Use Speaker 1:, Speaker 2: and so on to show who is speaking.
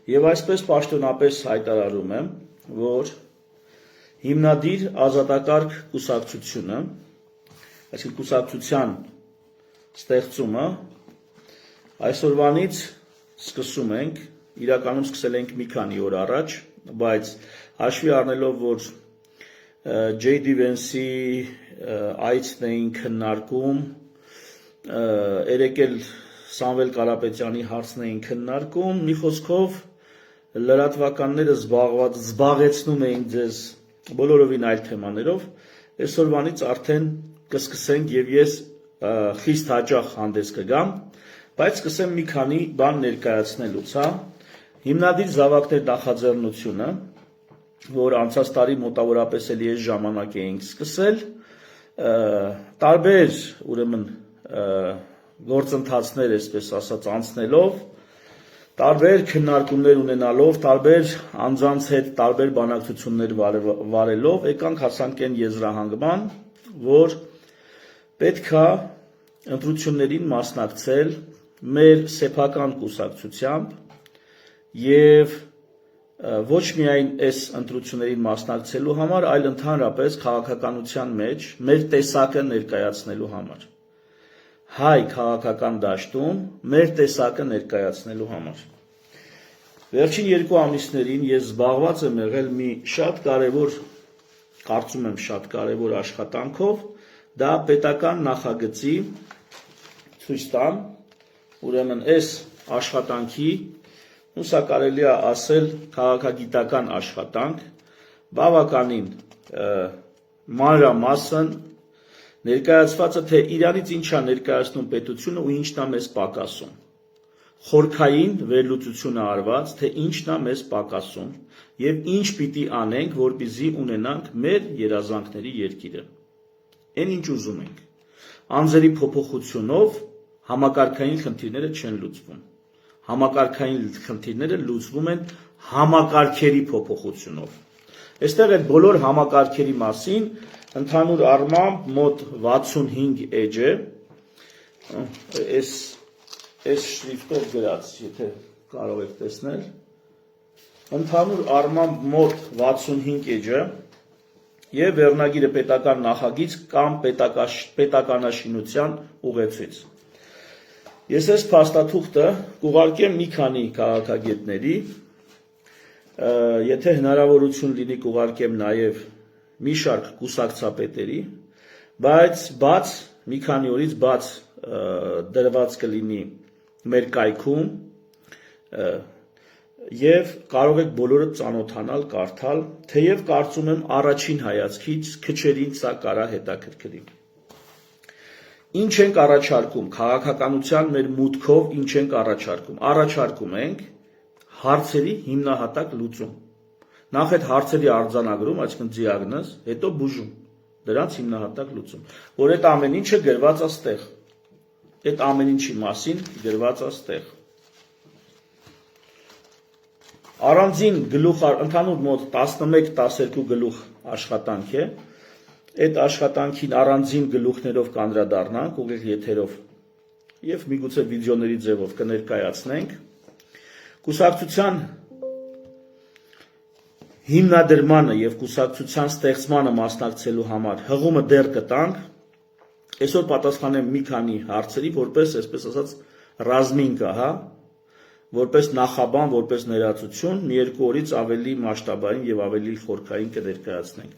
Speaker 1: Եվ այսպես պաշտոնապես հայտարարում եմ, որ հիմնադիր ազատակարգ կուսակցությունը, այսինքն կուսակցության ստեղծումը այսօրվանից սկսում ենք, իրականում սկսել ենք մի քանի օր առաջ, բայց հաշվի առնելով, որ J.D. Vance-ի այցն էին քննարկում, երեկ էլ Սամվել Կարապետյանի հարցն էին քննարկում, մի խոսքով լրատվականները զբաղեցնում էին ձեզ բոլորովին այլ թեմաներով, այսօրվանից արդեն կսկսենք եւ ես խիստ հաճախ հանդես կգամ, բայց սկսեմ մի քանի բան ներկայացնելուց, Հիմնադիր զավակներ նախաձեռնությունը, որ անցած տարի մոտավորապես էլի այս ժամանակ էինք սկսել, տարբեր ուրեմն գործընթացներ, այսպես ասած, անցնելով, տարբեր քննարկումներ ունենալով, տարբեր անձանց հետ տարբեր բանակցություններ վարելով, եկանք հասանք այն եզրահանգման, որ պետքա ընտրություններին մասնակցել մեր սեփական կուսակցությամբ եւ ոչ միայն այս ընտրություններին մասնակցելու համար, այլ ընդհանրապես քաղաքականության մեջ մեր տեսակը ներկայացնելու համար։ Հայ քաղաքական դաշտում մեր տեսակը ներկայացնելու համար։ Վերջին 2 ամիսներին ես զբաղված եմ եղել մի շատ կարևոր, կարծում եմ շատ կարևոր աշխատանքով, դա պետական նախագծի ցույց տամ, ուրեմն այս աշխատանքի, սա կարելի է ասել քաղաքագիտական աշխատանք, բավականին մանրամասն ներկայացվածը, թե իրանից ինչ է ներկայացնում պետությունը ու ինչն է մեզ պակասում, խորքային վերլուծությունը արված, թե ինչն է մեզ պակասում եւ ինչ պիտի անենք, որպեսզի ունենանք մեր երազանքների երկիրը, այն ինչ ուզում ենք, անձերի փոփոխությունով համակարգային խնդիրները չեն լուծվում, համակարգային խնդիրները լուծվում են համակարգերի փոփոխությունով, այստեղ այդ բոլոր համակարգերի մասին ընդհանուր առմամբ մոտ 65 էջ է, այս շրիֆտով գրած, եթե կարող եք տեսնել, ընդհանուր առմամբ մոտ 65 էջը եւ վերնագիրը պետական նախագիծ կամ պետականաշինության ուղեցույց։ Ես այս փաստաթուղթը կուղարկեմ մի քանի քաղաքագետների, եթե հնարավորություն լինի կուղարկեմ նաեւ մի շարք կուսակցապետերի, բայց մի քանի օրից բաց դրված կլինի մեր կայքում եւ կարող եք բոլորը ծանոթանալ, կարդալ, թեև կարծում եմ առաջին հայացքից քչերին սա կարա հետաքրքրի։ Ինչ ենք առաջարկում, քաղաքականության մեր մուտքով ինչ ենք առաջարկում։ Առաջարկում ենք հարցերի հիմնահատակ լուծում։ Նախ այդ հարցերի արձանագրում, այսինքն դիագնոզ, հետո բուժում, դրանց հիմնահատակ լուծում, որ այդ ամեն ինչը գրված է ստեղ, այդ ամեն ինչի մասին գրված է ստեղ։ Առանձին գլուխ, ընդհանուր մոտ 11-12 գլուխ աշխատանք է, այդ աշխատանքին առանձին գլուխներով կանդրադառնանք, ուղիղ եթերով եւ միգուցե վիդեոների ձևով կներկայացնենք։ Կուսակցության հիմնադրմանը եւ կուսակցության ստեղծմանը մասնակցելու համար հղումը դեռ կտանք, այսօր պատասխանեմ մի քանի հարցերի, որպես, այսպես ասած, ռազմինկա, որպես նախաբան, որպես ներածություն, մի 2 օրից ավելի մասշտաբային եւ ավելի խորքային կներկայացնենք։